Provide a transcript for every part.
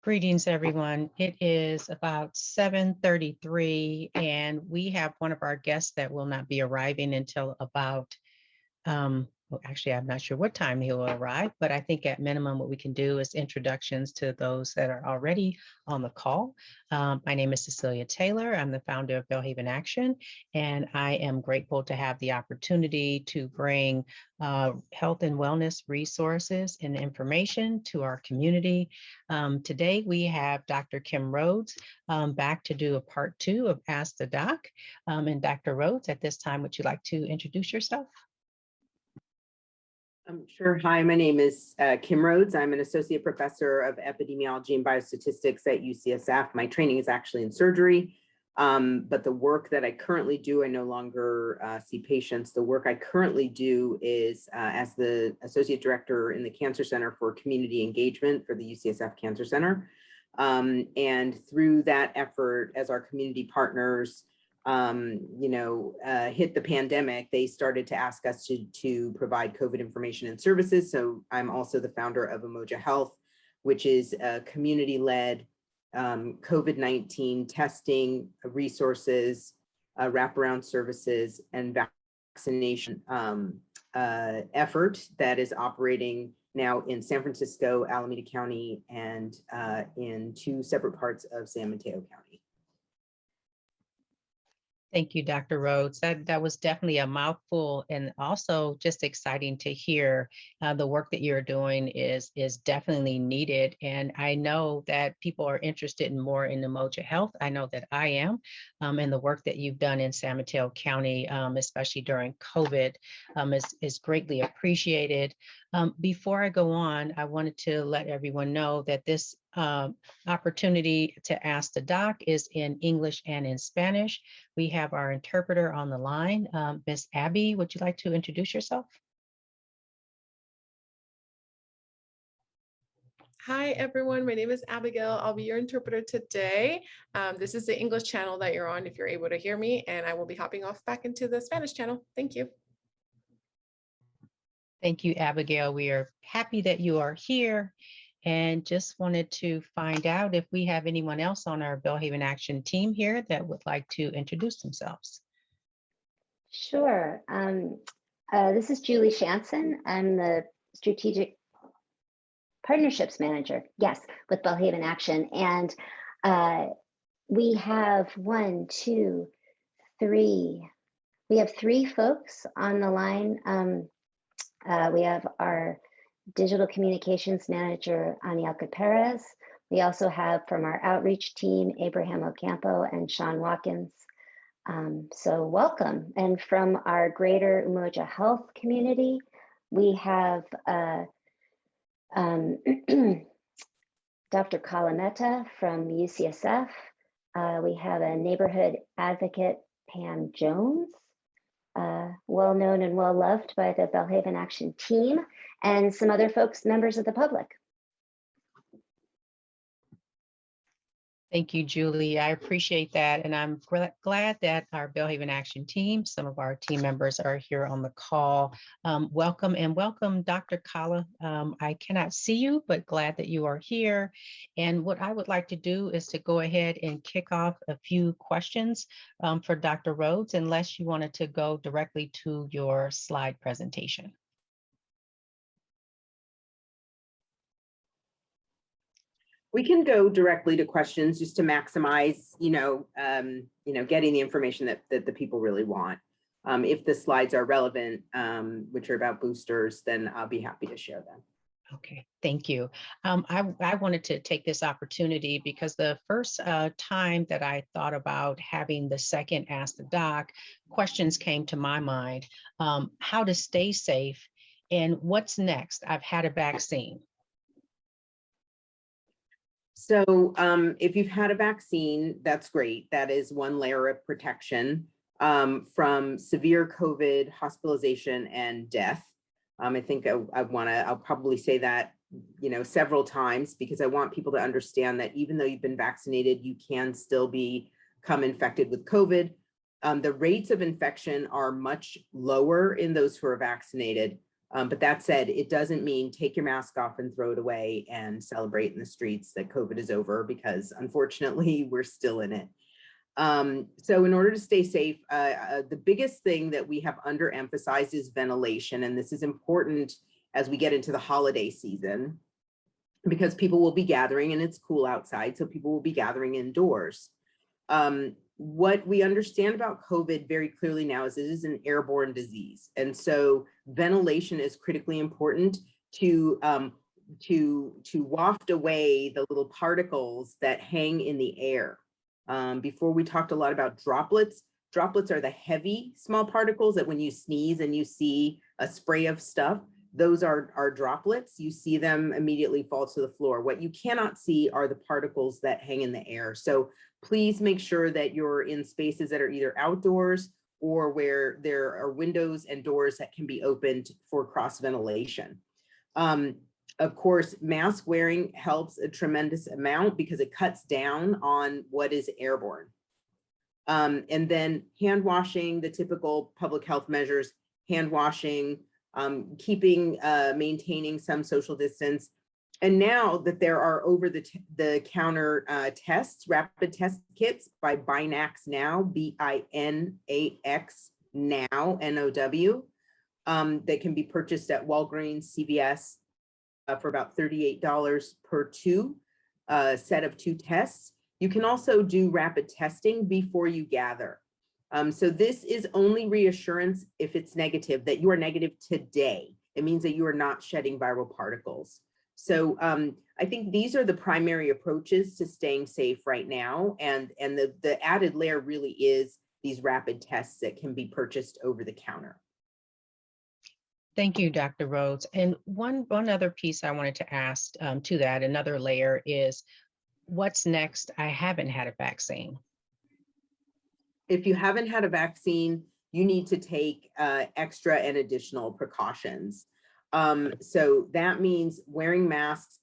Greetings, everyone. It is about 7:33, and we have one of our guests that will not be arriving until about well, actually, I'm not sure what time he will arrive, but I think at minimum what we can do is introductions to those that are already on the call. My name is Cecilia Taylor. I'm the founder of Bellhaven Action, and I am grateful to have the opportunity to bring health and wellness resources and information to our community. Today, we have Dr. Kim Rhoads back to do a part 2 of Ask the Doc. And Dr. Rhoads, at this time, would you like to introduce yourself? Sure. Hi, my name is Kim Rhoads. I'm an associate professor of epidemiology and biostatistics at UCSF. My training is actually in surgery, but the work that I currently do, I no longer see patients. The work I currently do is as the associate director in the Cancer Center for Community Engagement for the UCSF Cancer Center. And through that effort, as our community partners hit the pandemic, they started to ask us to provide COVID information and services. So I'm also the founder of Umoja Health, which is a community-led COVID-19 testing resources, wraparound services, and vaccination effort that is operating now in San Francisco, Alameda County, and in 2 separate parts of San Mateo County. Thank you, Dr. Rhoads. That was definitely a mouthful, and also just exciting to hear the work that you're doing is definitely needed. And I know that people are interested in more in Umoja Health. I know that I am, and the work that you've done in San Mateo County, especially during COVID, is greatly appreciated. Before I go on, I wanted to let everyone know that this opportunity to ask the doc is in English and in Spanish. We have our interpreter on the line. Miss Abby, would you like to introduce yourself? Hi, everyone. My name is Abigail. I'll be your interpreter today. This is the English channel that you're on if you're able to hear me, and I will be hopping off back into the Spanish channel. Thank you. Thank you, Abigail. We are happy that you are here, and just wanted to find out if we have anyone else on our Bellhaven Action team here that would like to introduce themselves. Sure. This is Julie Shanson. I'm the Strategic Partnerships Manager, yes, with Bellhaven Action. And we have 3 folks on the line. We have our Digital Communications Manager, Anielka Perez. We also have from our outreach team, Abraham Ocampo and Sean Watkins. So welcome. And from our greater Umoja Health community, we have Dr. Kalameta from UCSF. We have a neighborhood advocate, Pam Jones, well known and well loved by the Bellhaven Action team, and some other folks, members of the public. Thank you, Julie. I appreciate that. And I'm glad that our Bellhaven Action team, some of our team members are here on the call. Welcome, and welcome, Dr. Kala. I cannot see you, but glad that you are here. And what I would like to do is to go ahead and kick off a few questions for Dr. Rhoads, unless you wanted to go directly to your slide presentation. We can go directly to questions just to maximize, getting the information that the people really want. If the slides are relevant, which are about boosters, then I'll be happy to share them. Okay, thank you. I wanted to take this opportunity because the first time that I thought about having the second Ask the Doc, questions came to my mind. How to stay safe and what's next? I've had a vaccine. So if you've had a vaccine, that's great. That is one layer of protection from severe COVID, hospitalization, and death. I think I'll probably say that, several times, because I want people to understand that even though you've been vaccinated, you can still become infected with COVID. The rates of infection are much lower in those who are vaccinated, But that said, it doesn't mean take your mask off and throw it away and celebrate in the streets that COVID is over, because unfortunately we're still in it. So in order to stay safe, the biggest thing that we have underemphasized is ventilation. And this is important as we get into the holiday season, because people will be gathering and it's cool outside. So people will be gathering indoors. What we understand about COVID very clearly now is it is an airborne disease. And so ventilation is critically important to waft away the little particles that hang in the air. Before we talked a lot about droplets. Droplets are the heavy small particles that when you sneeze and you see a spray of stuff, those are droplets. You see them immediately fall to the floor. What you cannot see are the particles that hang in the air. So please make sure that you're in spaces that are either outdoors or where there are windows and doors that can be opened for cross ventilation. Of course, mask wearing helps a tremendous amount because it cuts down on what is airborne. And then hand washing, the typical public health measures, hand washing, maintaining some social distance. And now that there are over the counter tests, rapid test kits by Binax Now, BINAX Now, NOW, that can be purchased at Walgreens, CVS for about $38 per set of 2 tests. You can also do rapid testing before you gather. So this is only reassurance if it's negative, that you are negative today. It means that you are not shedding viral particles. So I think these are the primary approaches to staying safe right now. And the added layer really is these rapid tests that can be purchased over the counter. Thank you, Dr. Rhoads. And one other piece I wanted to ask to that, another layer is, what's next? I haven't had a vaccine. If you haven't had a vaccine, you need to take extra and additional precautions. So that means wearing masks,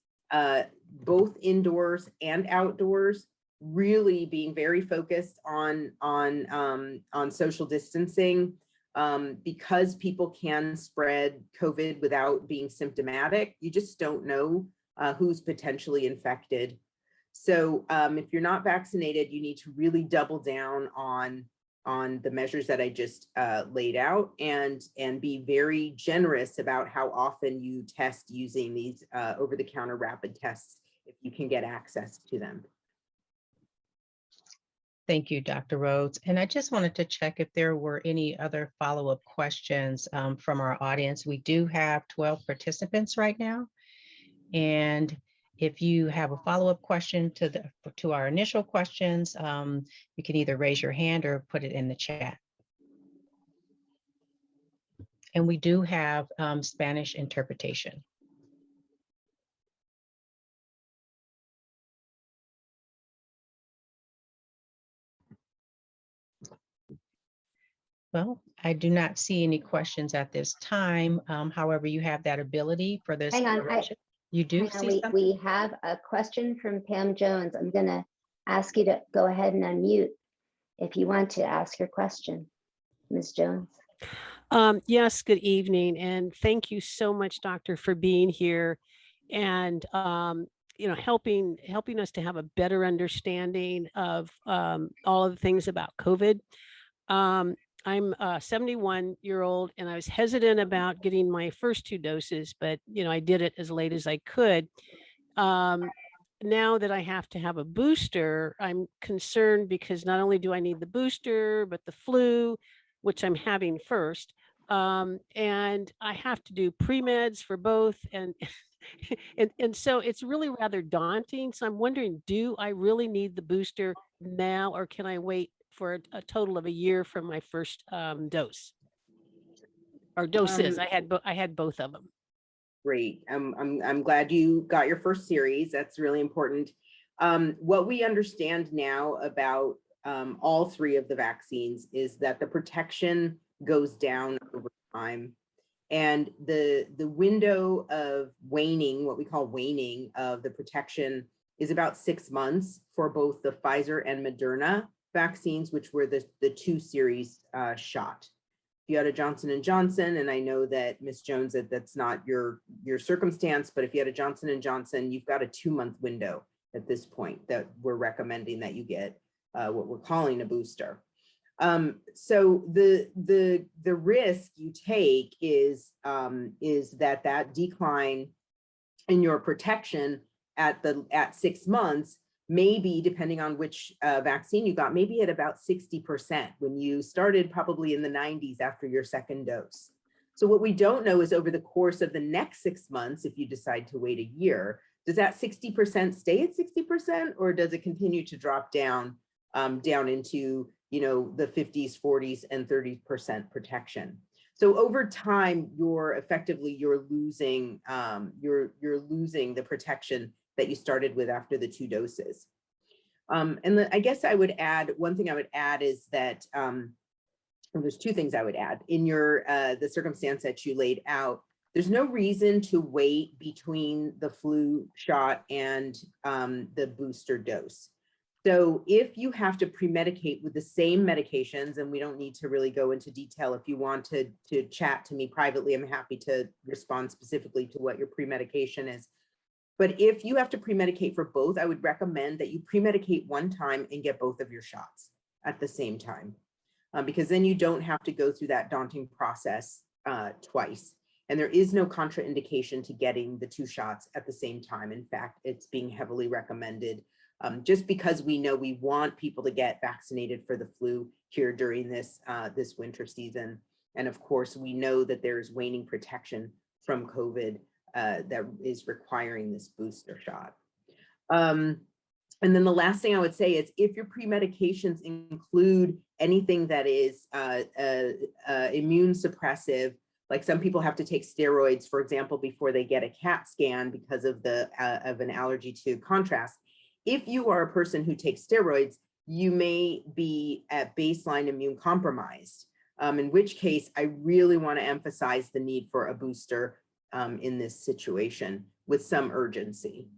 both indoors and outdoors, really being very focused on social distancing, because people can spread COVID without being symptomatic. You just don't know who's potentially infected. So if you're not vaccinated, you need to really double down on the measures that I just laid out, and be very generous about how often you test using these over-the-counter rapid tests if you can get access to them. Thank you, Dr. Rhoads. And I just wanted to check if there were any other follow-up questions from our audience. We do have 12 participants right now. And if you have a follow-up question to our initial questions, you can either raise your hand or put it in the chat. And we do have Spanish interpretation. Well, I do not see any questions at this time. However, you have that ability for this. Hang on, you do see something? We have a question from Pam Jones. I'm going to ask you to go ahead and unmute if you want to ask your question, Ms. Jones. Yes, good evening. And thank you so much, Doctor, for being here and helping us to have a better understanding of all of the things about COVID. I'm a 71-year-old and I was hesitant about getting my first 2 doses, but I did it as late as I could. Now that I have to have a booster, I'm concerned because not only do I need the booster, but the flu, which I'm having first. And I have to do pre-meds for both. And, and so it's really rather daunting. So I'm wondering, do I really need the booster now, or can I wait for a total of a year from my first dose or doses? I had both of them. Great. I'm glad you got your first series. That's really important. What we understand now about all 3 of the vaccines is that the protection goes down over time. And the window of waning, what we call waning of the protection, is about 6 months for both the Pfizer and Moderna vaccines, which were the 2 series shot. If you had a Johnson & Johnson, and I know that Ms. Jones, that's not your circumstance, but if you had a Johnson & Johnson, you've got a 2-month window at this point that we're recommending that you get what we're calling a booster. So the risk you take is that decline in your protection at 6 months, maybe depending on which vaccine you got, maybe at about 60% when you started probably in the 90s after your second dose. So what we don't know is over the course of the next 6 months, if you decide to wait a year, does that 60% stay at 60%, or does it continue to drop down into, you know, the 50s, 40s, and 30% protection? So over time, you're losing the protection that you started with after the 2 doses. I guess I would add, one thing I would add is that, well, there's 2 things I would add. In your the circumstance that you laid out, there's no reason to wait between the flu shot and the booster dose. So if you have to pre-medicate with the same medications, and we don't need to really go into detail, if you want to chat to me privately, I'm happy to respond specifically to what your pre-medication is. But if you have to pre-medicate for both, I would recommend that you pre-medicate one time and get both of your shots at the same time, because then you don't have to go through that daunting process twice. And there is no contraindication to getting the 2 shots at the same time. In fact, it's being heavily recommended just because we know we want people to get vaccinated for the flu here during this winter season. And of course, we know that there's waning protection from COVID that is requiring this booster shot. And then the last thing I would say is if your pre-medications include anything that is immune suppressive, like some people have to take steroids, for example, before they get a CAT scan because of an allergy to contrast. If you are a person who takes steroids, you may be at baseline immune compromised, in which case I really want to emphasize the need for a booster in this situation with some urgency.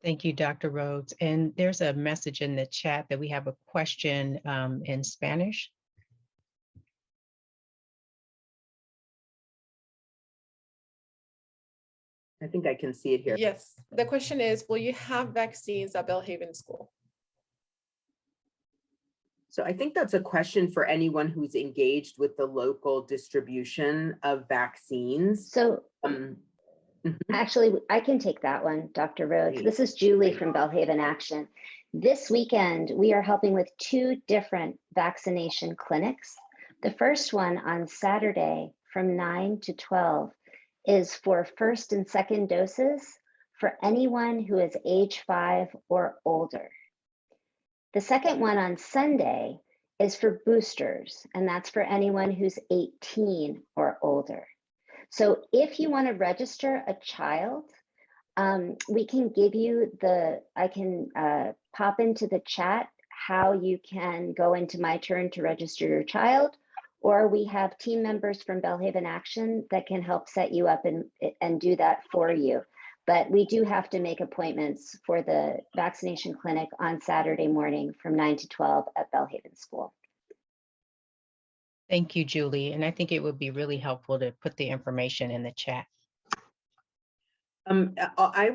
Thank you, Dr. Rhoads. And there's a message in the chat that we have a question in Spanish. I think I can see it here. Yes, the question is, will you have vaccines at Belhaven School? So I think that's a question for anyone who's engaged with the local distribution of vaccines. So mhm. actually, I can take that one, Dr. Rhoads. Great. This is Julie from Belhaven Action. This weekend, we are helping with 2 different vaccination clinics. The first one on Saturday from 9 to 12 is for first and second doses for anyone who is age 5 or older. The second one on Sunday is for boosters, and that's for anyone who's 18 or older. So if you want to register a child, we can give you I can pop into the chat how you can go into My Turn to register your child, or we have team members from Belhaven Action that can help set you up and do that for you. But we do have to make appointments for the vaccination clinic on Saturday morning from 9 to 12 at Belhaven School. Thank you, Julie. And I think it would be really helpful to put the information in the chat. I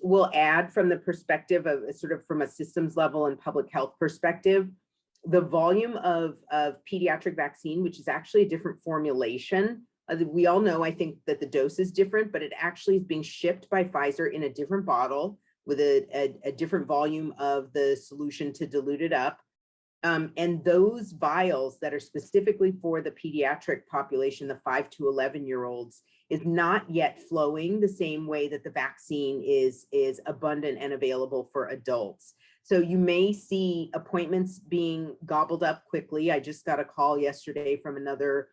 will add from the perspective of sort of from a systems level and public health perspective, the volume of pediatric vaccine, which is actually a different formulation. We all know, I think, that the dose is different, but it actually is being shipped by Pfizer in a different bottle with a different volume of the solution to dilute it up. And those vials that are specifically for the pediatric population, the 5 to 11-year-olds, is not yet flowing the same way that the vaccine is abundant and available for adults. So you may see appointments being gobbled up quickly. I just got a call yesterday from another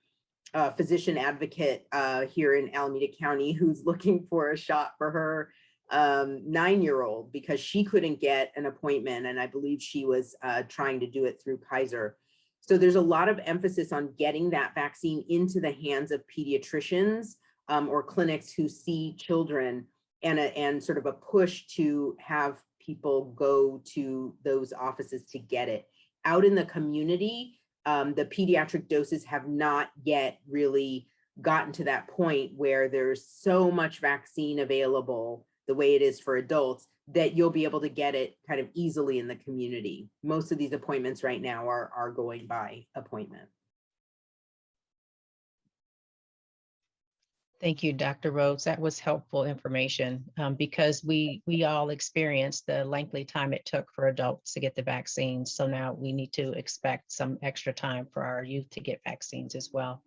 physician advocate here in Alameda County who's looking for a shot for her 9-year-old because she couldn't get an appointment, and I believe she was trying to do it through Kaiser. So there's a lot of emphasis on getting that vaccine into the hands of pediatricians or clinics who see children, and sort of a push to have people go to those offices to get it. out in the community, the pediatric doses have not yet really gotten to that point where there's so much vaccine available the way it is for adults that you'll be able to get it kind of easily in the community. Most of these appointments right now are going by appointment. Thank you, Dr. Rhoads. That was helpful information because we all experienced the lengthy time it took for adults to get the vaccines. So now we need to expect some extra time for our youth to get vaccines as well.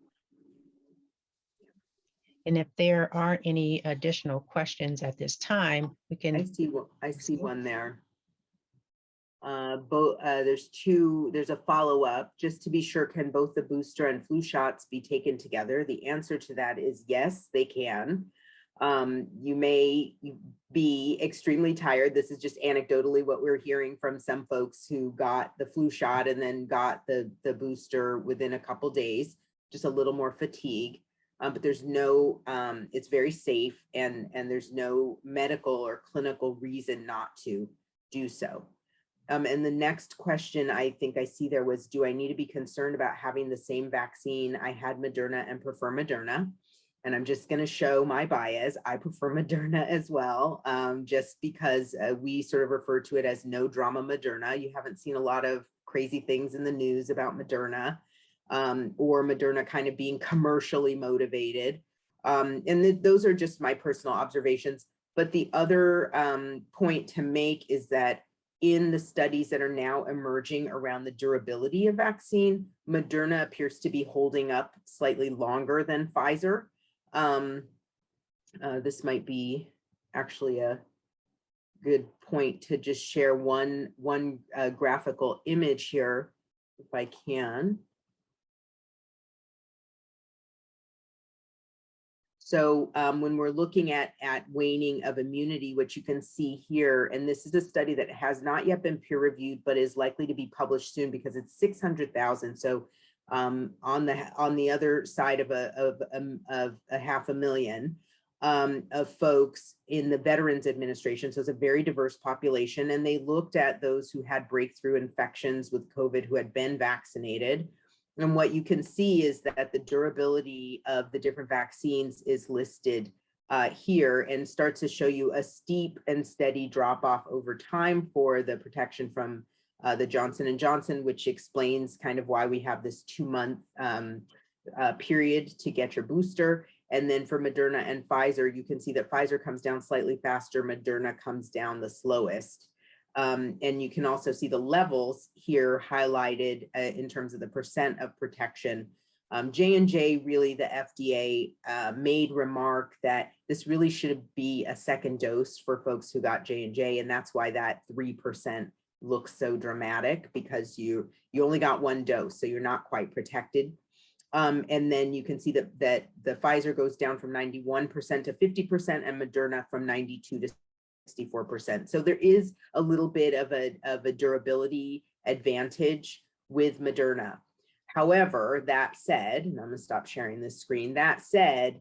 And if there aren't any additional questions at this time, we can. I see one there. There's a follow-up. Just to be sure, can both the booster and flu shots be taken together? The answer to that is yes, they can. You may be extremely tired. This is just anecdotally what we're hearing from some folks who got the flu shot and then got the booster within a couple days, just a little more fatigue. But there's no, it's very safe and there's no medical or clinical reason not to do so. And the next question I think I see there was, do I need to be concerned about having the same vaccine? I had Moderna and prefer Moderna. And I'm just going to show my bias. I prefer Moderna as well, just because we sort of refer to it as no drama Moderna. You haven't seen a lot of crazy things in the news about Moderna or Moderna kind of being commercially motivated. And those are just my personal observations. But the other point to make is that in the studies that are now emerging around the durability of vaccine, Moderna appears to be holding up slightly longer than Pfizer. This might be actually a good point to just share one graphical image here, if I can. So when we're looking at waning of immunity, what you can see here, and this is a study that has not yet been peer reviewed, but is likely to be published soon because it's 600,000. So on the other side of a 500,000 of folks in the Veterans Administration. So it's a very diverse population, and they looked at those who had breakthrough infections with COVID who had been vaccinated. And what you can see is that the durability of the different vaccines is listed here and starts to show you a steep and steady drop off over time for the protection from the Johnson & Johnson, which explains kind of why we have this 2-month period to get your booster. And then for Moderna and Pfizer, you can see that Pfizer comes down slightly faster, Moderna comes down the slowest. And you can also see the levels here highlighted in terms of the percent of protection. J&J, really the FDA made remark that this really should be a second dose for folks who got J&J, and that's why that 3% looks so dramatic, because you only got one dose, so you're not quite protected. And then you can see that the Pfizer goes down from 91% to 50% and Moderna from 92 to 64%. So there is a little bit of a durability advantage with Moderna. However, that said, and I'm going to stop sharing this screen. That said,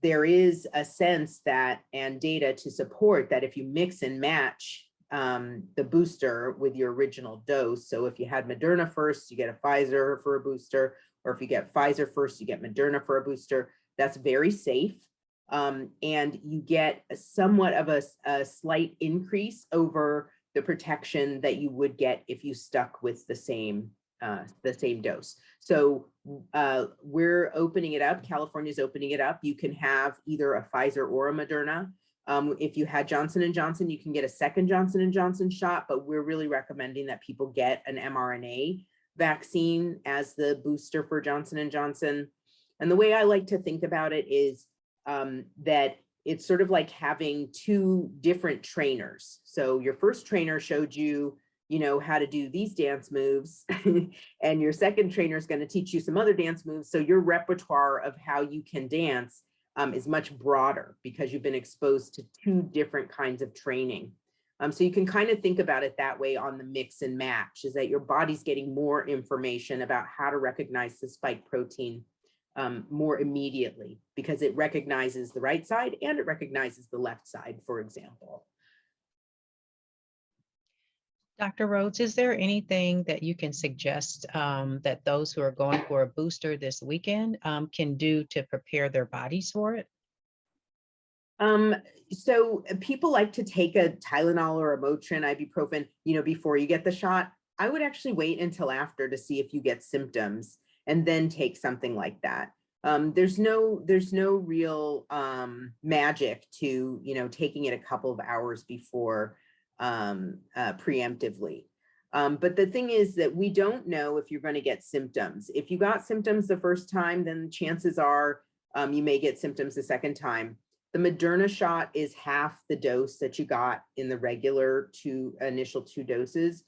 there is a sense that, and data to support that if you mix and match the booster with your original dose. So if you had Moderna first, you get a Pfizer for a booster, or if you get Pfizer first, you get Moderna for a booster. That's very safe. And you get somewhat of a slight increase over the protection that you would get if you stuck with the same dose. So we're opening it up. California's opening it up. You can have either a Pfizer or a Moderna. If you had Johnson & Johnson, you can get a second Johnson & Johnson shot, but we're really recommending that people get an mRNA vaccine as the booster for Johnson & Johnson. And the way I like to think about it is that it's sort of like having two different trainers. So your first trainer showed you, how to do these dance moves, and your second trainer is going to teach you some other dance moves. So your repertoire of how you can dance is much broader because you've been exposed to two different kinds of training. So you can kind of think about it that way on the mix and match, is that your body's getting more information about how to recognize the spike protein more immediately, because it recognizes the right side and it recognizes the left side, for example. Dr. Rhodes, is there anything that you can suggest that those who are going for a booster this weekend can do to prepare their bodies for it? So people like to take a Tylenol or a Motrin, ibuprofen, before you get the shot. I would actually wait until after to see if you get symptoms and then take something like that. There's no real magic to, taking it a couple of hours before preemptively. But the thing is that we don't know if you're going to get symptoms. If you got symptoms the first time, then chances are you may get symptoms the second time. The Moderna shot is half the dose that you got in the regular initial 2 doses.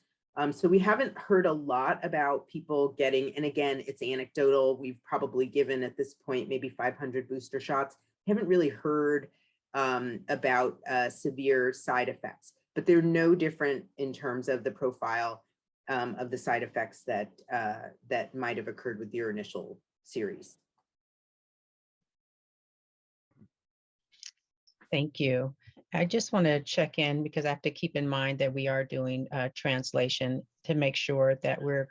So we haven't heard a lot about people getting, and again, it's anecdotal. We've probably given at this point maybe 500 booster shots. We haven't really heard about severe side effects, but they're no different in terms of the profile of the side effects that that might have occurred with your initial series. Thank you. I just want to check in because I have to keep in mind that we are doing translation to make sure that we're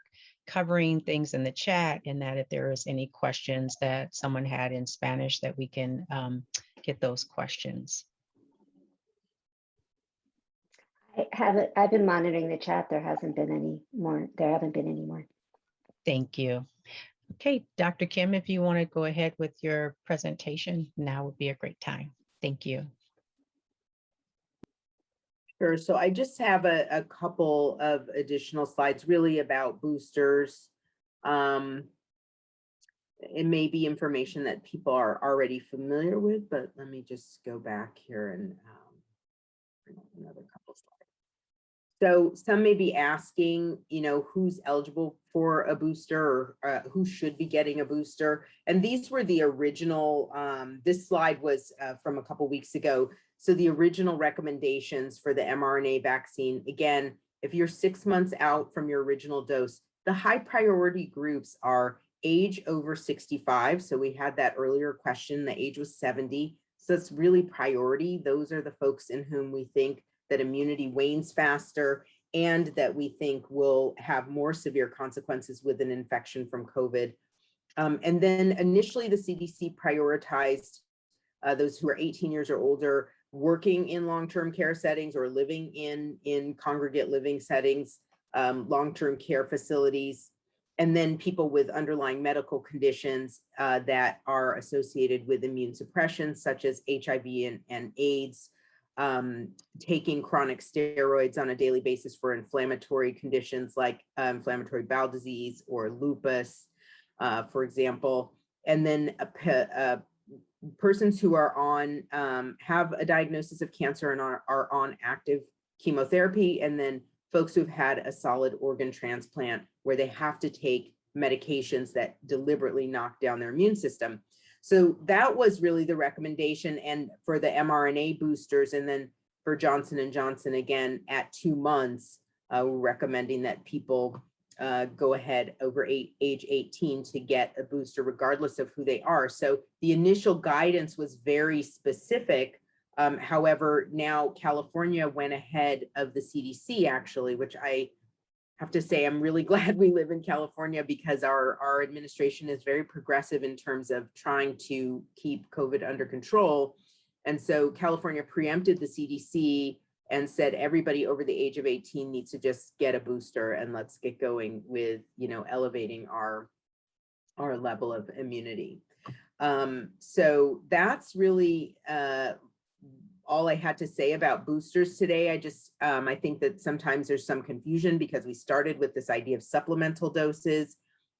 covering things in the chat, and that if there is any questions that someone had in Spanish, that we can get those questions. I've been monitoring the chat. There haven't been any more. Thank you. Okay, Dr. Kim, if you want to go ahead with your presentation, now would be a great time. Thank you. Sure. So I just have a couple of additional slides really about boosters. It may be information that people are already familiar with, but let me just go back here and bring up another couple slides. So some may be asking, who's eligible for a booster, or who should be getting a booster. And these were the original, this slide was from a couple weeks ago. So the original recommendations for the mRNA vaccine, again, if you're 6 months out from your original dose, the high priority groups are age over 65. So we had that earlier question, the age was 70. So it's really priority. Those are the folks in whom we think that immunity wanes faster, and that we think will have more severe consequences with an infection from COVID. And then initially the CDC prioritized those who are 18 years or older, working in long-term care settings or living in congregate living settings, long-term care facilities, and then people with underlying medical conditions that are associated with immune suppression, such as HIV and AIDS, taking chronic steroids on a daily basis for inflammatory conditions like inflammatory bowel disease or lupus, for example. And then persons who are on, have a diagnosis of cancer and are on active chemotherapy, and then folks who've had a solid organ transplant where they have to take medications that deliberately knock down their immune system. So that was really the recommendation, and for the mRNA boosters, and then for Johnson & Johnson, again, at 2 months, we're recommending that people go ahead over age 18 to get a booster, regardless of who they are. So the initial guidance was very specific. However, now California went ahead of the CDC, actually, which I have to say, I'm really glad we live in California, because our administration is very progressive in terms of trying to keep COVID under control. And so California preempted the CDC and said everybody over the age of 18 needs to just get a booster, and let's get going with, elevating our level of immunity. So that's really all I had to say about boosters today. I think that sometimes there's some confusion because we started with this idea of supplemental doses.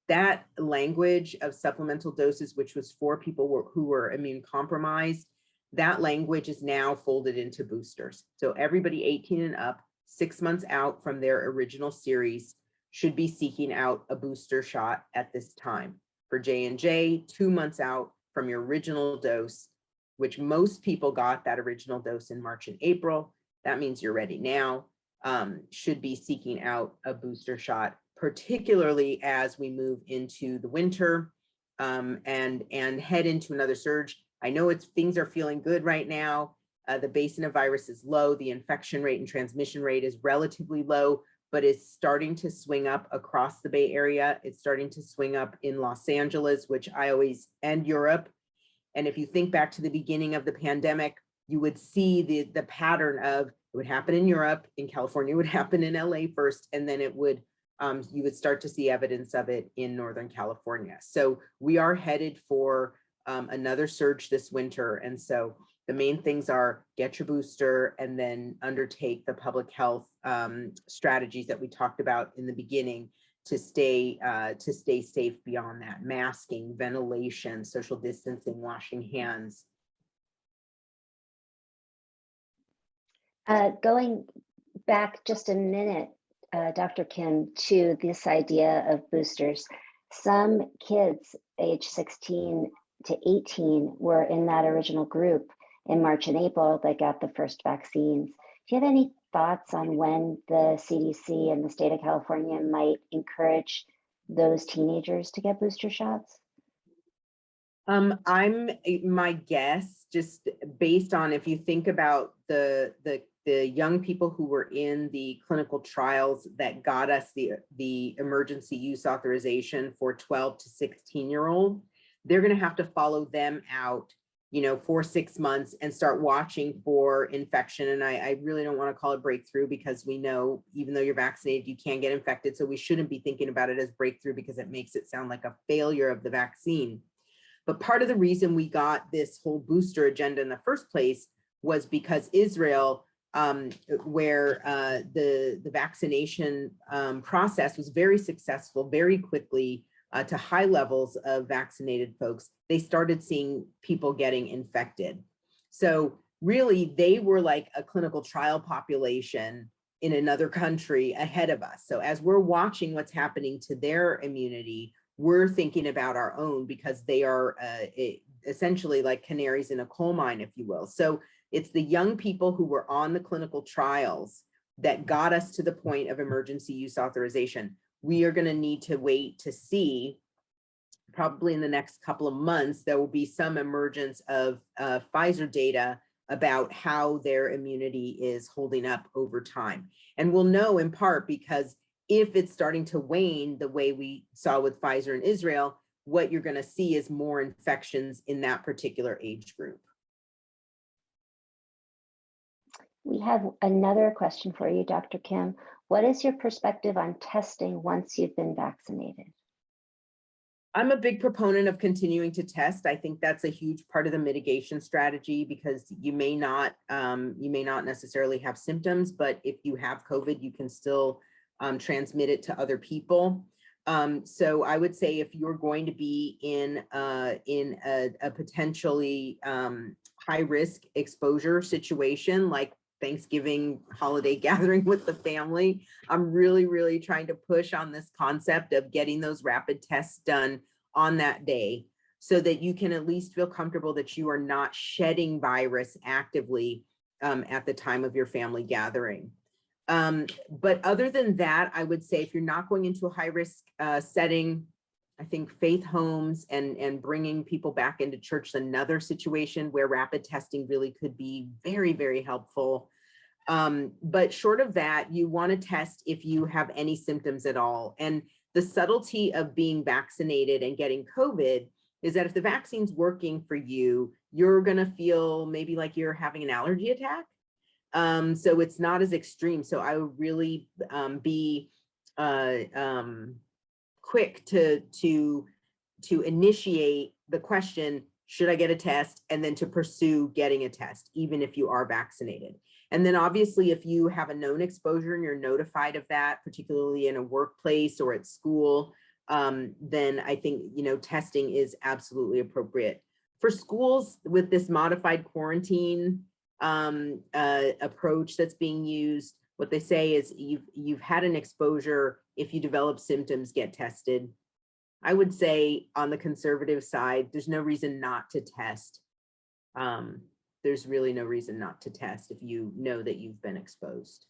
That language of supplemental doses, which was for people who were immune compromised, that language is now folded into boosters. So everybody 18 and up, 6 months out from their original series, should be seeking out a booster shot at this time. For J&J, 2 months out from your original dose, which most people got that original dose in March and April. That means you're ready now, should be seeking out a booster shot, particularly as we move into the winter and head into another surge. I know things are feeling good right now. The basin of virus is low. The infection rate and transmission rate is relatively low. but it's starting to swing up across the Bay Area. It's starting to swing up in Los Angeles, and Europe. And if you think back to the beginning of the pandemic, you would see the pattern of, it would happen in Europe, in California, it would happen in LA first, and then you would start to see evidence of it in Northern California. So we are headed for another surge this winter. And so the main things are get your booster and then undertake the public health strategies that we talked about in the beginning to stay safe beyond that. Masking, ventilation, social distancing, washing hands. Going back just a minute, Dr. Kim, to this idea of boosters, some kids age 16 to 18 were in that original group in March and April that got the first vaccines. Do you have any thoughts on when the CDC and the state of California might encourage those teenagers to get booster shots? My guess, just based on, if you think about the young people who were in the clinical trials that got us the emergency use authorization for 12 to 16-year-old, they're going to have to follow them out, for 6 months and start watching for infection. And I really don't want to call it breakthrough, because we know even though you're vaccinated, you can get infected. So we shouldn't be thinking about it as breakthrough, because it makes it sound like a failure of the vaccine. But part of the reason we got this whole booster agenda in the first place was because Israel, where the vaccination process was very successful, very quickly, to high levels of vaccinated folks, they started seeing people getting infected. So really, they were like a clinical trial population in another country ahead of us. So as we're watching what's happening to their immunity, we're thinking about our own, because they are essentially like canaries in a coal mine, if you will. So it's the young people who were on the clinical trials that got us to the point of emergency use authorization. We are going to need to wait to see, probably in the next couple of months, there will be some emergence of Pfizer data about how their immunity is holding up over time. And we'll know in part because if it's starting to wane the way we saw with Pfizer in Israel, what you're going to see is more infections in that particular age group. We have another question for you, Dr. Kim. What is your perspective on testing once you've been vaccinated? I'm a big proponent of continuing to test. I think that's a huge part of the mitigation strategy, because you may not necessarily have symptoms, but if you have COVID, you can still transmit it to other people. So I would say if you're going to be in a potentially high risk exposure situation, like Thanksgiving holiday gathering with the family, I'm really trying to push on this concept of getting those rapid tests done on that day, so that you can at least feel comfortable that you are not shedding virus actively at the time of your family gathering. But other than that, I would say if you're not going into a high risk setting, I think faith homes and bringing people back into church is another situation where rapid testing really could be very helpful. But short of that, you want to test if you have any symptoms at all. And the subtlety of being vaccinated and getting COVID is that if the vaccine's working for you, you're going to feel maybe like you're having an allergy attack. So it's not as extreme. So I would really be quick to initiate the question, should I get a test? And then to pursue getting a test, even if you are vaccinated. And then obviously, if you have a known exposure and you're notified of that, particularly in a workplace or at school, then I think, testing is absolutely appropriate. For schools with this modified quarantine approach that's being used, what they say is you've had an exposure. If you develop symptoms, get tested. I would say on the conservative side, there's no reason not to test. There's really no reason not to test if you know that you've been exposed,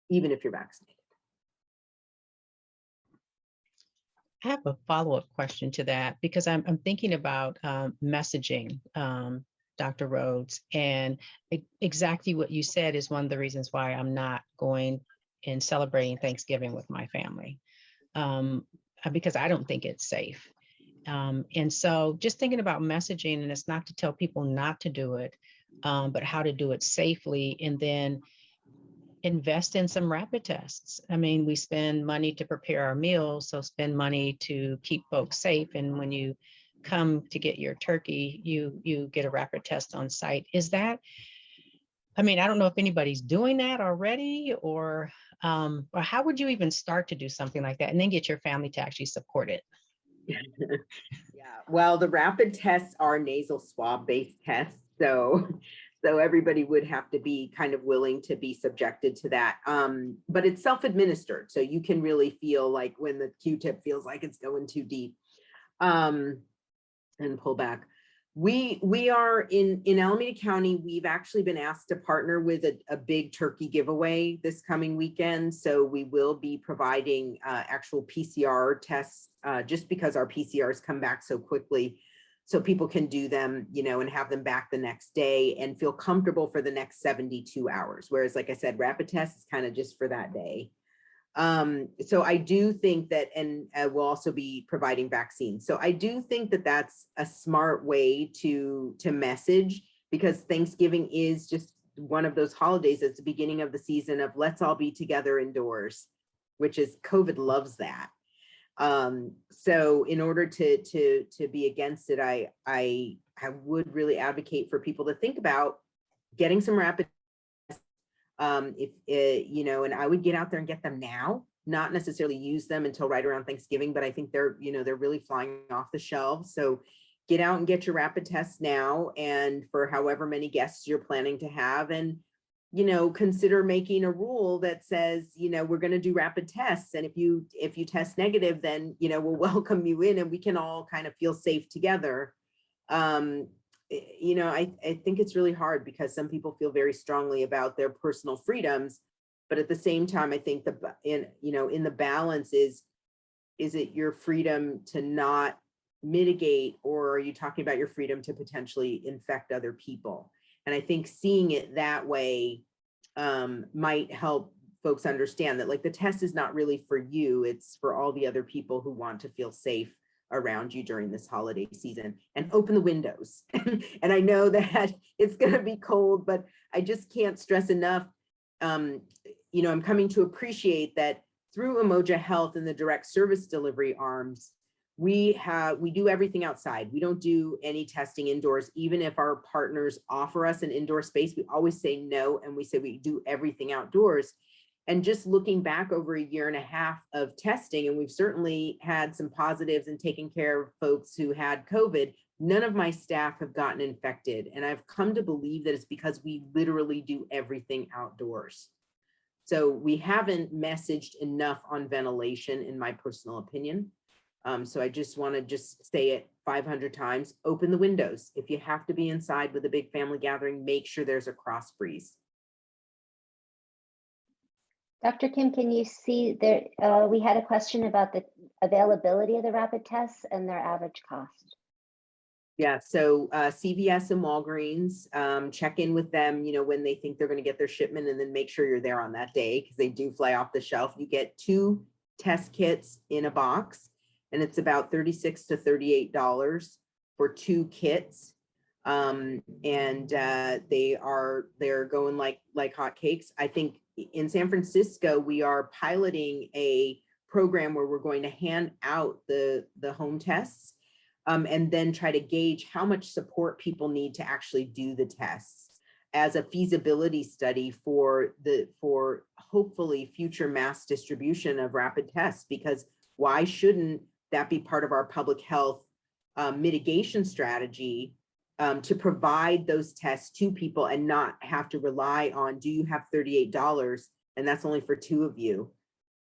even if you're vaccinated. I have a follow-up question to that, because I'm thinking about messaging, Dr. Rhoads, and exactly what you said is one of the reasons why I'm not going in celebrating Thanksgiving with my family, because I don't think it's safe. And so just thinking about messaging, and it's not to tell people not to do it, but how to do it safely, and then invest in some rapid tests. I mean, we spend money to prepare our meals, so spend money to keep folks safe. And when you come to get your turkey, you get a rapid test on site. Is that, I mean, I don't know if anybody's doing that already, or how would you even start to do something like that and then get your family to actually support it? Yeah, well, the rapid tests are nasal swab based tests. So everybody would have to be kind of willing to be subjected to that. But it's self-administered. So you can really feel like when the Q-tip feels like it's going too deep, and pull back. We are in Alameda County. We've actually been asked to partner with a big turkey giveaway this coming weekend. So we will be providing actual PCR tests just because our PCRs come back so quickly. So people can do them, you know, and have them back the next day and feel comfortable for the next 72 hours. Whereas, like I said, rapid test is kind of just for that day. So I do think that, and we'll also be providing vaccines. So I do think that that's a smart way to message, because Thanksgiving is just one of those holidays. It's the beginning of the season of let's all be together indoors, which is COVID loves that. So in order to be against it, I would really advocate for people to think about getting some rapid tests. You know, and I would get out there and get them now, not necessarily use them until right around Thanksgiving, but I think they're really flying off the shelves. So get out and get your rapid tests now, and for however many guests you're planning to have, and you know, consider making a rule that says, you know, we're going to do rapid tests. And if you test negative, then, you know, we'll welcome you in and we can all kind of feel safe together. You know, I think it's really hard because some people feel very strongly about their personal freedoms, but at the same time, I think in the balance is it your freedom to not mitigate, or are you talking about your freedom to potentially infect other people? And I think seeing it that way might help folks understand that, like, the test is not really for you, it's for all the other people who want to feel safe around you during this holiday season. And open the windows. And I know that it's going to be cold, but I just can't stress enough. You know, I'm coming to appreciate that through Umoja Health and the direct service delivery arms, we do everything outside. We don't do any testing indoors. Even if our partners offer us an indoor space, we always say no, and we say we do everything outdoors. And just looking back over a year and a half of testing, and we've certainly had some positives and taken care of folks who had COVID, none of my staff have gotten infected. And I've come to believe that it's because we literally do everything outdoors. So we haven't messaged enough on ventilation, in my personal opinion. So I just want to say it 500 times, open the windows. If you have to be inside with a big family gathering, make sure there's a cross breeze. Dr. Kim, can you see there, we had a question about the availability of the rapid tests and their average cost. Yeah, so CVS and Walgreens, check in with them, you know, when they think they're going to get their shipment, and then make sure you're there on that day, because they do fly off the shelf. You get 2 test kits in a box, and it's about $36 to $38 for 2 kits. And they're going like hotcakes. I think in San Francisco, we are piloting a program where we're going to hand out the home tests, and then try to gauge how much support people need to actually do the tests as a feasibility study for hopefully future mass distribution of rapid tests. Because why shouldn't that be part of our public health mitigation strategy, to provide those tests to people and not have to rely on, do you have $38? And that's only for 2 of you,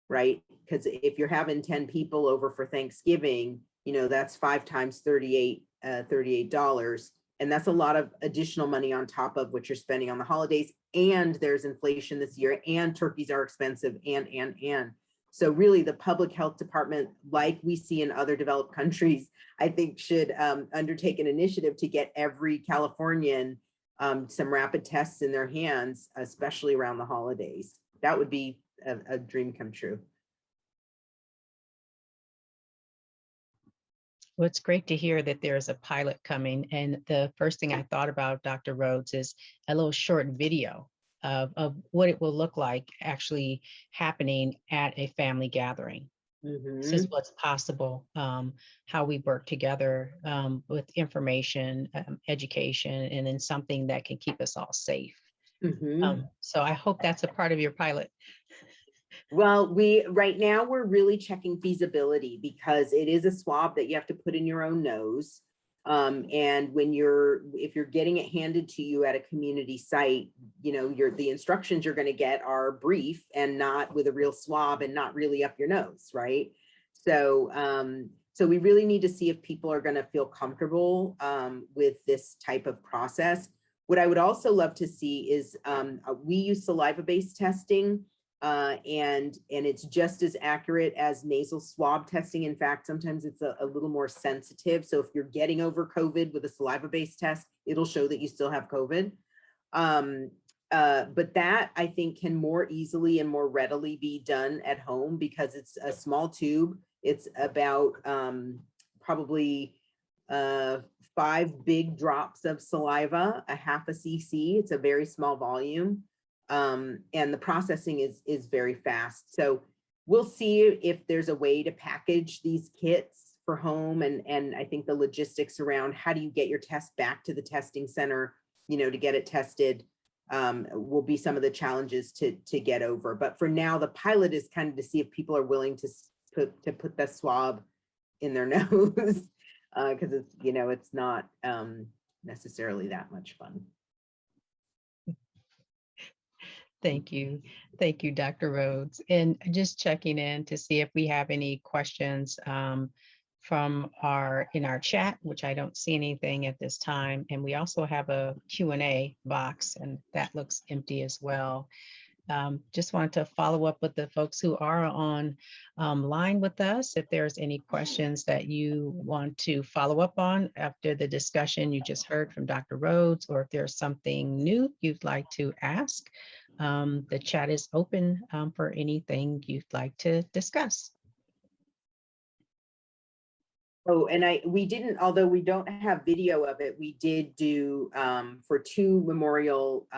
right? Because if you're having 10 people over for Thanksgiving, you know, that's 5 times $38. And that's a lot of additional money on top of what you're spending on the holidays. And there's inflation this year, and turkeys are expensive, and. So really, the public health department, like we see in other developed countries, I think should undertake an initiative to get every Californian some rapid tests in their hands, especially around the holidays. That would be a dream come true. Well, it's great to hear that there's a pilot coming. And the first thing I thought about, Dr. Rhoads, is a little short video of what it will look like actually happening at a family gathering. This is what's possible, how we work together with information, education, and then something that can keep us all safe. So I hope that's a part of your pilot. Well, right now we're really checking feasibility because it is a swab that you have to put in your own nose. And if you're getting it handed to you at a community site, you know, the instructions you're going to get are brief and not with a real swab and not really up your nose, right? So, so we really need to see if people are going to feel comfortable with this type of process. What I would also love to see is we use saliva-based testing. And it's just as accurate as nasal swab testing. In fact, sometimes it's a little more sensitive. So if you're getting over COVID with a saliva-based test, it'll show that you still have COVID. But that I think can more easily and more readily be done at home because it's a small tube. It's about probably 5 big drops of saliva, a half a cc. It's a very small volume. And the processing is very fast. So we'll see if there's a way to package these kits for home. And I think the logistics around how do you get your test back to the testing center, you know, to get it tested will be some of the challenges to get over. But for now, the pilot is kind of to see if people are willing to put the swab in their nose because it's, you know, it's not necessarily that much fun. Thank you. Thank you, Dr. Rhoads. And just checking in to see if we have any questions from in our chat, which I don't see anything at this time. And we also have a Q&A box and that looks empty as well. Just wanted to follow up with the folks who are on line with us. If there's any questions that you want to follow up on after the discussion you just heard from Dr. Rhoads, or if there's something new you'd like to ask, the chat is open for anything you'd like to discuss. Oh, and we didn't, although we don't have video of it, we did do for 2 memorial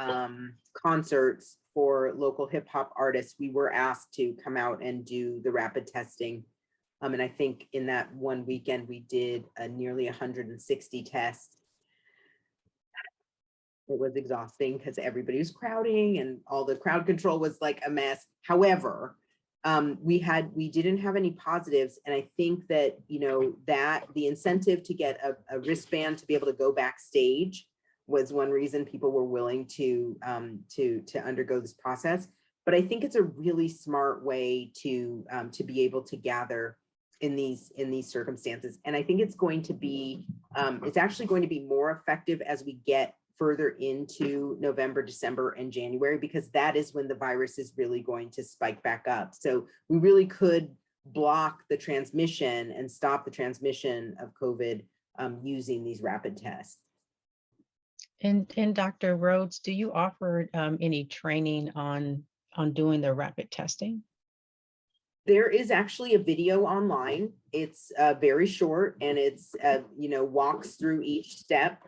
concerts for local hip hop artists, we were asked to come out and do the rapid testing. And I think in that one weekend, we did nearly 160 tests. It was exhausting because everybody was crowding and all the crowd control was like a mess. However, we didn't have any positives. And I think that, you know, that the incentive to get a wristband to be able to go backstage was one reason people were willing to undergo this process. But I think it's a really smart way to be able to gather in these circumstances. And I think it's going to be, it's actually going to be more effective as we get further into November, December, and January, because that is when the virus is really going to spike back up. So we really could block the transmission and stop the transmission of COVID using these rapid tests. And Dr. Rhoads, do you offer any training on doing the rapid testing? There is actually a video online. It's very short and it's, you know, walks through each step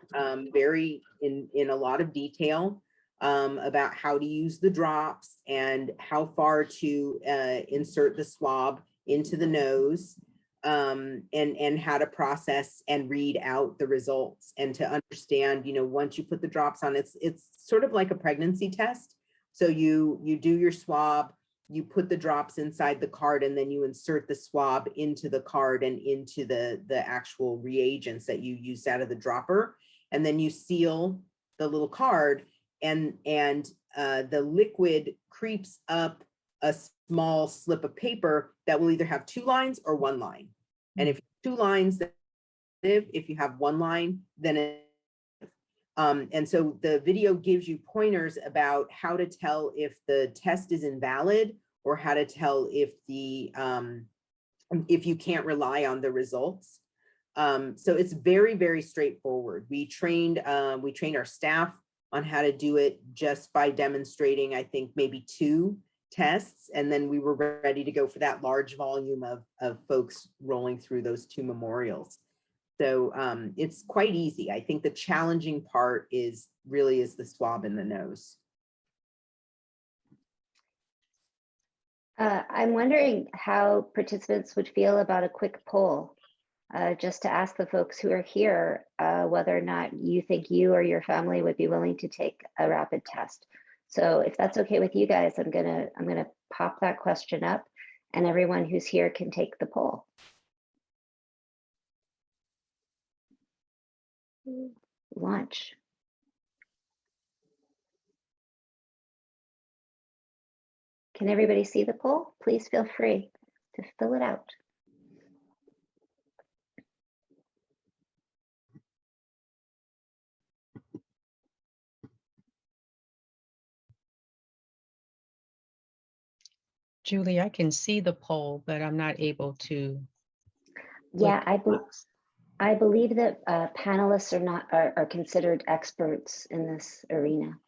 very in a lot of detail about how to use the drops and how far to insert the swab into the nose and how to process and read out the results and to understand, you know, once you put the drops on, it's sort of like a pregnancy test. So you do your swab, you put the drops inside the card, and then you insert the swab into the card and into the actual reagents that you used out of the dropper. And then you seal the little card and the liquid creeps up a small slip of paper that will either have 2 lines or 1 line. And if 2 lines, if you have 1 line, then and so the video gives you pointers about how to tell if the test is invalid or how to tell if you can't rely on the results. So it's very, very straightforward. We trained our staff on how to do it just by demonstrating, I think, maybe 2 tests, and then we were ready to go for that large volume of folks rolling through those 2 memorials. So it's quite easy. I think the challenging part is the swab in the nose. I'm wondering how participants would feel about a quick poll, just to ask the folks who are here whether or not you think you or your family would be willing to take a rapid test. So if that's okay with you guys, I'm gonna pop that question up, and everyone who's here can take the poll. Launch. Can everybody see the poll? Please feel free to fill it out. Julie, I can see the poll, but I'm not able to. Yeah, click. I believe that panelists are considered experts in this arena,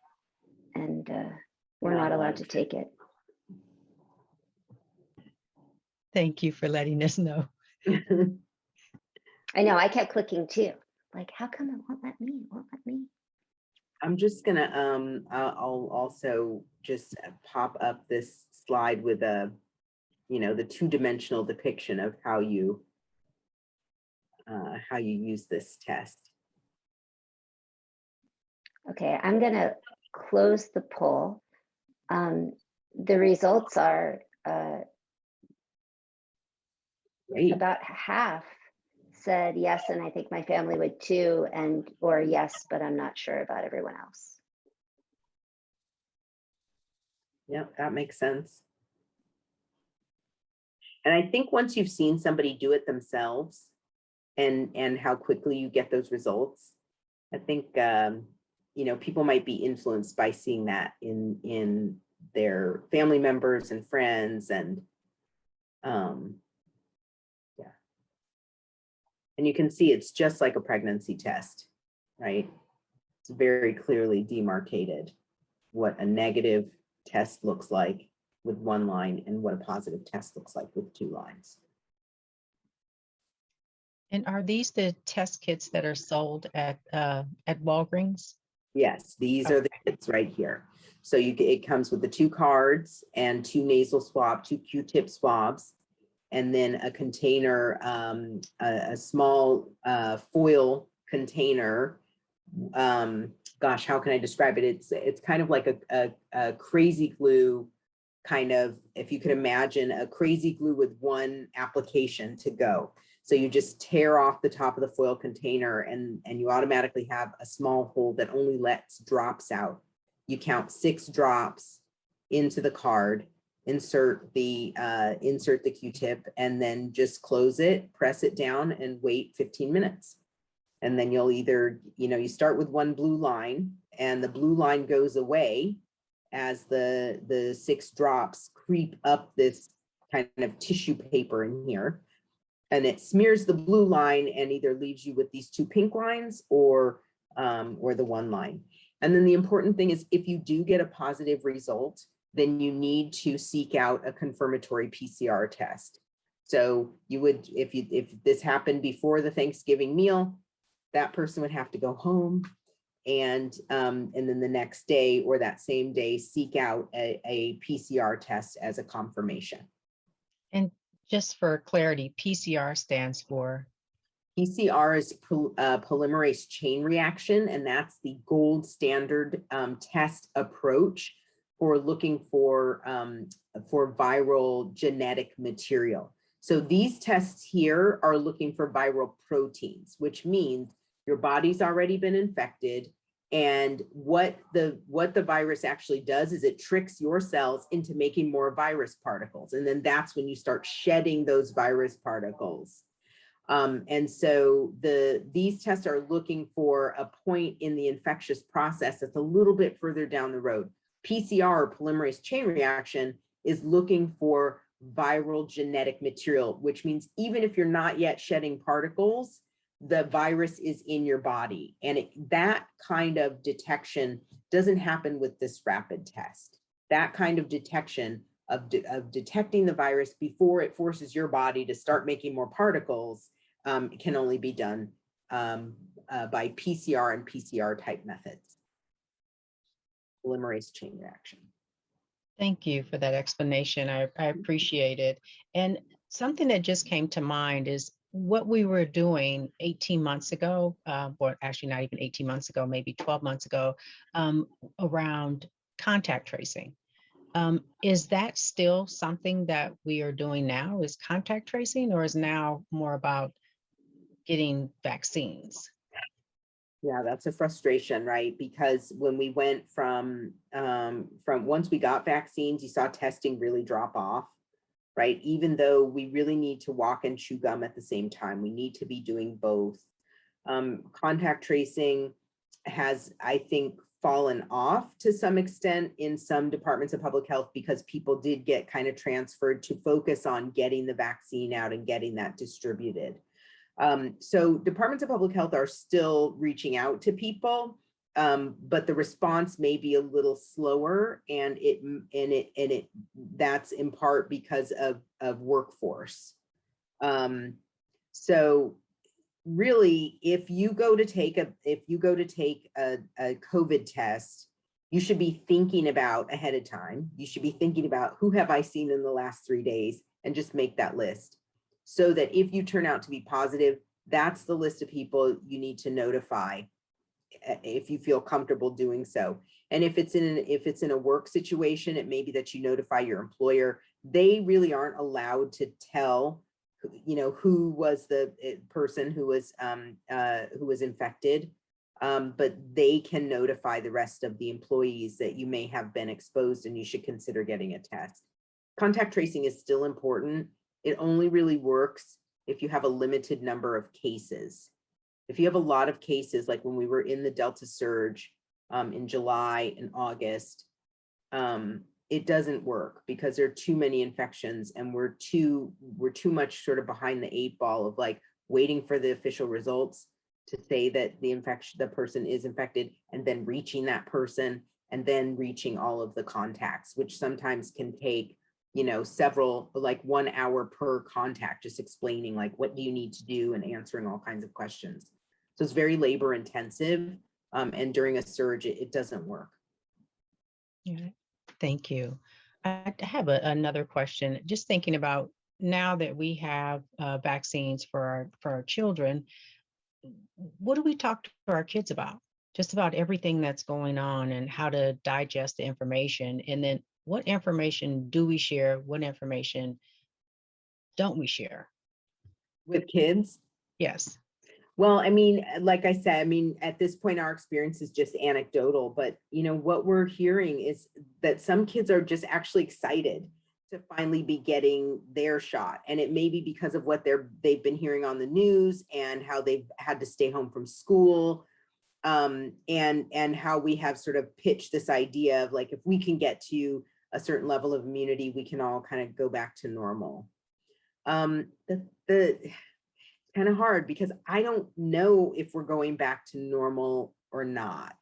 and we're not allowed to take it. Thank you for letting us know. I know, I kept clicking too. Like, how come it won't let me? It won't let me. I'm just gonna, I'll also just pop up this slide with the 2-dimensional depiction of how you use this test. Okay, I'm gonna close the poll. The results are Great. about half said yes, and I think my family would too, or yes, but I'm not sure about everyone else. Yeah, that makes sense. And I think once you've seen somebody do it themselves and how quickly you get those results, I think people might be influenced by seeing that in their family members and friends, and yeah. And you can see it's just like a pregnancy test, right? It's very clearly demarcated what a negative test looks like with 1 line and what a positive test looks like with 2 lines. And are these the test kits that are sold at Walgreens? Yes, these are the kits right here. So it comes with the 2 cards and 2 nasal swab, 2 Q-tip swabs, and then a container, a small foil container. Gosh, how can I describe it? It's kind of like a crazy glue, kind of, if you could imagine a crazy glue with 1 application to go. So you just tear off the top of the foil container, and you automatically have a small hole that only lets drops out. You count 6 drops into the card, insert the Q-tip, and then just close it, press it down, and wait 15 minutes. And then you'll either, you start with 1 blue line, and the blue line goes away as the 6 drops creep up this kind of tissue paper in here. And it smears the blue line and either leaves you with these 2 pink lines or the 1 line. And then the important thing is, if you do get a positive result, then you need to seek out a confirmatory PCR test. So you would, if this happened before the Thanksgiving meal, that person would have to go home, and then the next day or that same day seek out a PCR test as a confirmation. And just for clarity, PCR stands for? PCR is polymerase chain reaction, and that's the gold standard test approach for looking for viral genetic material. So these tests here are looking for viral proteins, which means your body's already been infected, and what the virus actually does is it tricks your cells into making more virus particles, and then that's when you start shedding those virus particles. And so these tests are looking for a point in the infectious process that's a little bit further down the road. PCR, polymerase chain reaction, is looking for viral genetic material, which means even if you're not yet shedding particles, the virus is in your body. And that kind of detection doesn't happen with this rapid test. That kind of detection of detecting the virus before it forces your body to start making more particles can only be done by PCR and PCR type methods. Polymerase chain reaction. Thank you for that explanation. I appreciate it. And something that just came to mind is what we were doing 18 months ago, or actually not even 18 months ago, maybe 12 months ago, around contact tracing. Is that still something that we are doing now? Is contact tracing, or is now more about getting vaccines? Yeah, that's a frustration, right? Because when we went from once we got vaccines, you saw testing really drop off, right? Even though we really need to walk and chew gum at the same time, we need to be doing both. Contact tracing has, I think, fallen off to some extent in some departments of public health because people did get kind of transferred to focus on getting the vaccine out and getting that distributed. So departments of public health are still reaching out to people, but the response may be a little slower, and that's in part because of workforce. So really, if you go to take a COVID test, you should be thinking about ahead of time. You should be thinking about who have I seen in the last 3 days, and just make that list. So that if you turn out to be positive, that's the list of people you need to notify if you feel comfortable doing so. And if it's in a work situation, it may be that you notify your employer. They really aren't allowed to tell, who was the person who was infected, but they can notify the rest of the employees that you may have been exposed and you should consider getting a test. Contact tracing is still important. It only really works if you have a limited number of cases. If you have a lot of cases, like when we were in the Delta surge in July and August, it doesn't work because there are too many infections, and we're too much sort of behind the 8 ball of like waiting for the official results to say that the person is infected, and then reaching that person, and then reaching all of the contacts, which sometimes can take several, like 1 hour per contact, just explaining like what do you need to do and answering all kinds of questions. So it's very labor intensive, and during a surge it doesn't work. Yeah, thank you. I have another question. Just thinking about now that we have vaccines for our children, what do we talk to our kids about? Just about everything that's going on and how to digest the information, and then what information do we share? What information don't we share? With kids? Yes. Well, I mean, like I said, at this point, our experience is just anecdotal, but what we're hearing is that some kids are just actually excited to finally be getting their shot. And it may be because of what they've been hearing on the news and how they've had to stay home from school. And how we have sort of pitched this idea of like, if we can get to a certain level of immunity, we can all kind of go back to normal. Kind of hard because I don't know if we're going back to normal or not.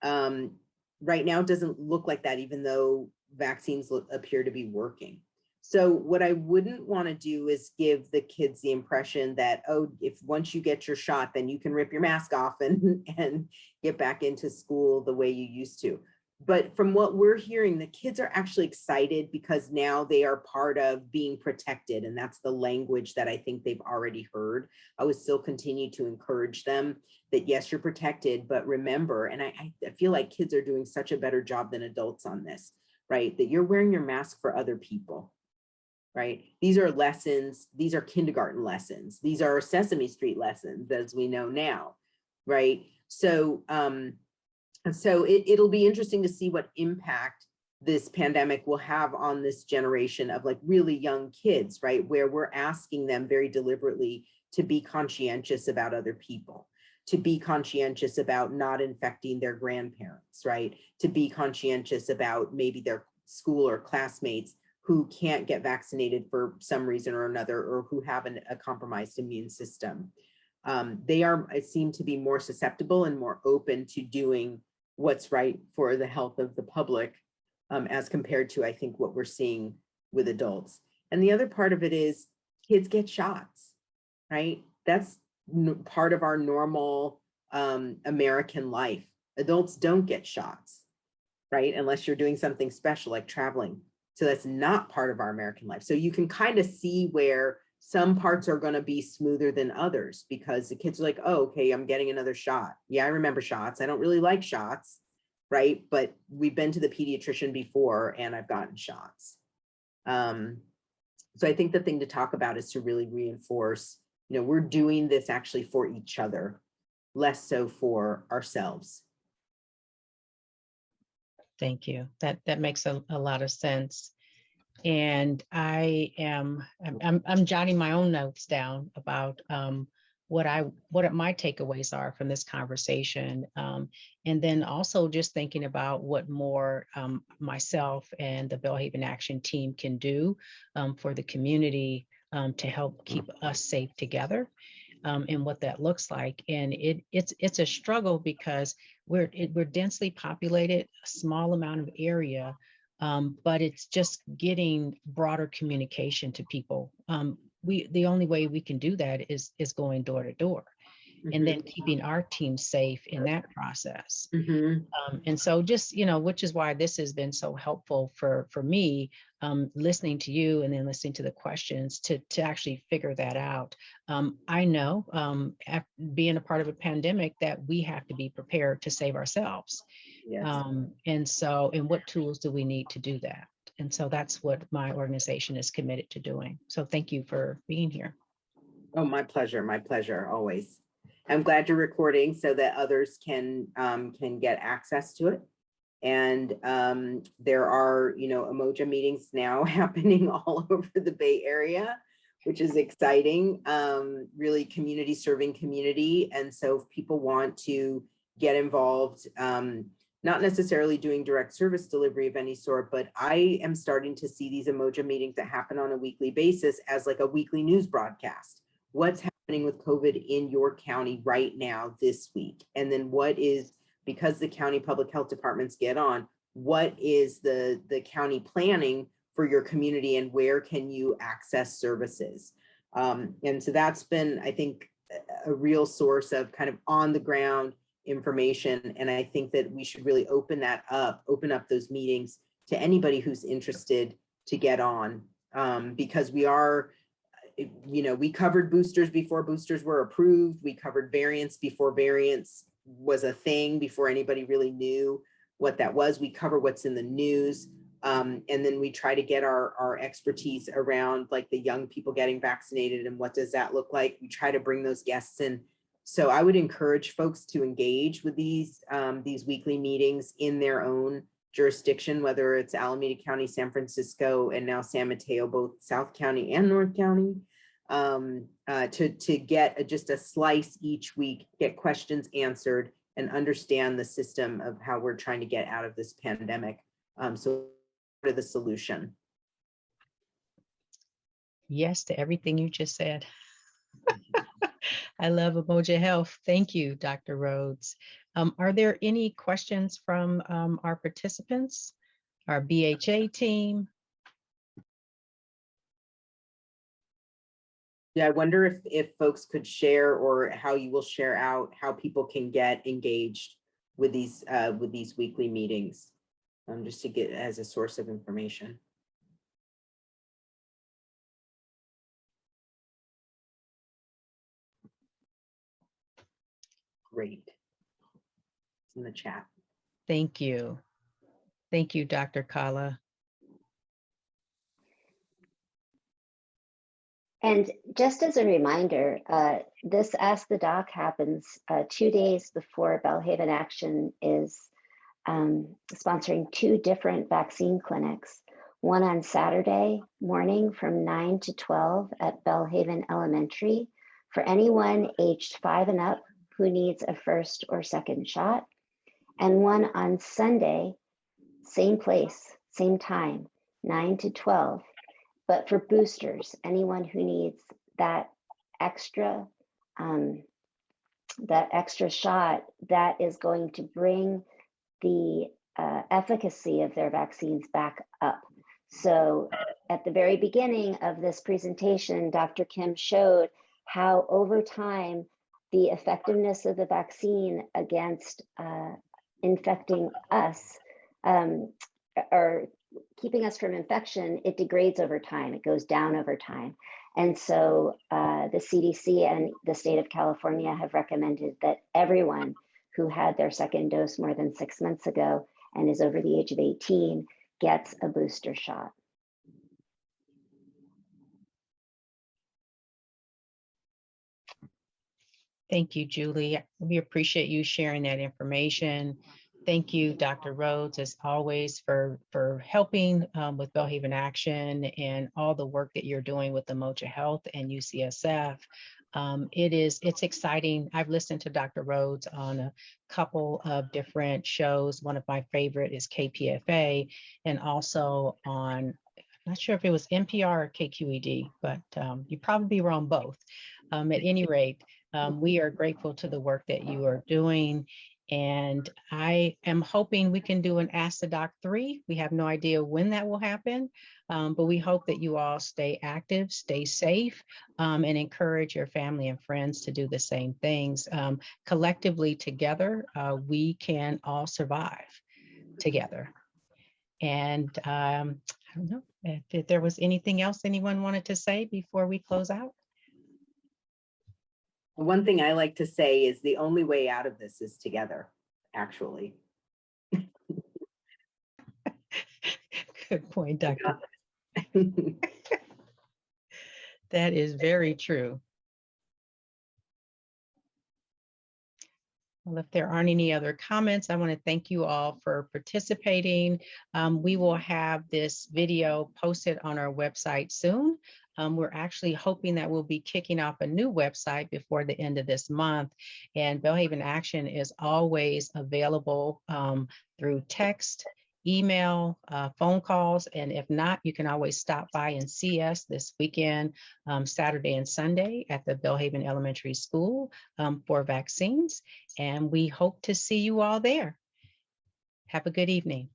Right now, it doesn't look like that, even though vaccines appear to be working. So what I wouldn't want to do is give the kids the impression that, oh, if once you get your shot, then you can rip your mask off and get back into school the way you used to. But from what we're hearing, the kids are actually excited because now they are part of being protected. And that's the language that I think they've already heard. I would still continue to encourage them that, yes, you're protected, but remember, and I feel like kids are doing such a better job than adults on this, right? That you're wearing your mask for other people, right? These are lessons. These are kindergarten lessons. These are Sesame Street lessons, as we know now, right? So, it'll be interesting to see what impact this pandemic will have on this generation of like really young kids, right? Where we're asking them very deliberately to be conscientious about other people, to be conscientious about not infecting their grandparents, right? To be conscientious about maybe their school or classmates who can't get vaccinated for some reason or another, or who have a compromised immune system. They seem to be more susceptible and more open to doing what's right for the health of the public as compared to, I think, what we're seeing with adults. And the other part of it is kids get shots, right? That's part of our normal American life. Adults don't get shots, right? Unless you're doing something special like traveling. So that's not part of our American life. So you can kind of see where some parts are going to be smoother than others, because the kids are like, oh, okay, I'm getting another shot. Yeah, I remember shots. I don't really like shots, right? But we've been to the pediatrician before and I've gotten shots. So I think the thing to talk about is to really reinforce, you know, we're doing this actually for each other, less so for ourselves. Thank you. That makes a lot of sense. And I'm jotting my own notes down about what my takeaways are from this conversation. And then also just thinking about what more myself and the Bellhaven Action Team can do for the community to help keep us safe together. And what that looks like. And it's a struggle because we're densely populated, a small amount of area, but it's just getting broader communication to people. The only way we can do that is going door to door, and then keeping our team safe in that process. And so just, you know, which is why this has been so helpful for me, listening to you and then listening to the questions to actually figure that out. I know being a part of a pandemic that we have to be prepared to save ourselves. Yes. And what tools do we need to do that? And so that's what my organization is committed to doing. So thank you for being here. Oh, my pleasure, always. I'm glad you're recording so that others can get access to it. And there are, you know, Emoja meetings now happening all over the Bay Area, which is exciting, really community serving community. And so if people want to get involved, not necessarily doing direct service delivery of any sort, but I am starting to see these Emoja meetings that happen on a weekly basis as like a weekly news broadcast. What's happening with COVID in your county right now this week? And then what is, because the county public health departments get on, what is the county planning for your community and where can you access services? And so that's been, I think, a real source of kind of on the ground information. And I think that we should really open up those meetings to anybody who's interested to get on, because we are, you know, we covered boosters before boosters were approved. We covered variants before variants was a thing, before anybody really knew what that was. We cover what's in the news. And then we try to get our expertise around like the young people getting vaccinated and what does that look like. We try to bring those guests in. So I would encourage folks to engage with these weekly meetings in their own jurisdiction, whether it's Alameda County, San Francisco, and now San Mateo, both South County and North County, to get just a slice each week, get questions answered, and understand the system of how we're trying to get out of this pandemic. So part of the solution. Yes to everything you just said. I love Emoja Health. Thank you, Dr. Rhoads. Are there any questions from our participants, our BHA team? Yeah, I wonder if folks could share, or how you will share out how people can get engaged with these weekly meetings, just to get as a source of information. Great. It's in the chat. Thank you. Thank you, Dr. Kala. And just as a reminder, this Ask the Doc happens 2 days before Bellhaven Action is sponsoring 2 different vaccine clinics. One on Saturday morning from 9 to 12 at Bellhaven Elementary for anyone aged 5 and up who needs a first or second shot. And one on Sunday, same place, same time, 9 to 12. But for boosters, anyone who needs that extra shot, that is going to bring the efficacy of their vaccines back up. So at the very beginning of this presentation, Dr. Kim showed how over time, the effectiveness of the vaccine against infecting us or keeping us from infection, it degrades over time. It goes down over time. And so the CDC and the state of California have recommended that everyone who had their second dose more than 6 months ago and is over the age of 18 gets a booster shot. Thank you, Julie. We appreciate you sharing that information. Thank you, Dr. Rhoads, as always, for helping with Belhaven Action and all the work that you're doing with the Moja Health and UCSF. It's exciting. I've listened to Dr. Rhoads on a couple of different shows. One of my favorite is KPFA, and also on, I'm not sure if it was NPR or KQED, but you probably were on both. At any rate, we are grateful to the work that you are doing. And I am hoping we can do an Ask the Doc 3. We have no idea when that will happen, but we hope that you all stay active, stay safe, and encourage your family and friends to do the same things. Collectively together, we can all survive together. And I don't know if there was anything else anyone wanted to say before we close out. One thing I like to say is the only way out of this is together, actually. Good point, Doctor. That is very true. Well, if there aren't any other comments, I want to thank you all for participating. We will have this video posted on our website soon. We're actually hoping that we'll be kicking off a new website before the end of this month. And Belhaven Action is always available through text, email, phone calls. And if not, you can always stop by and see us this weekend, Saturday and Sunday at the Belhaven Elementary School for vaccines. And we hope to see you all there. Have a good evening.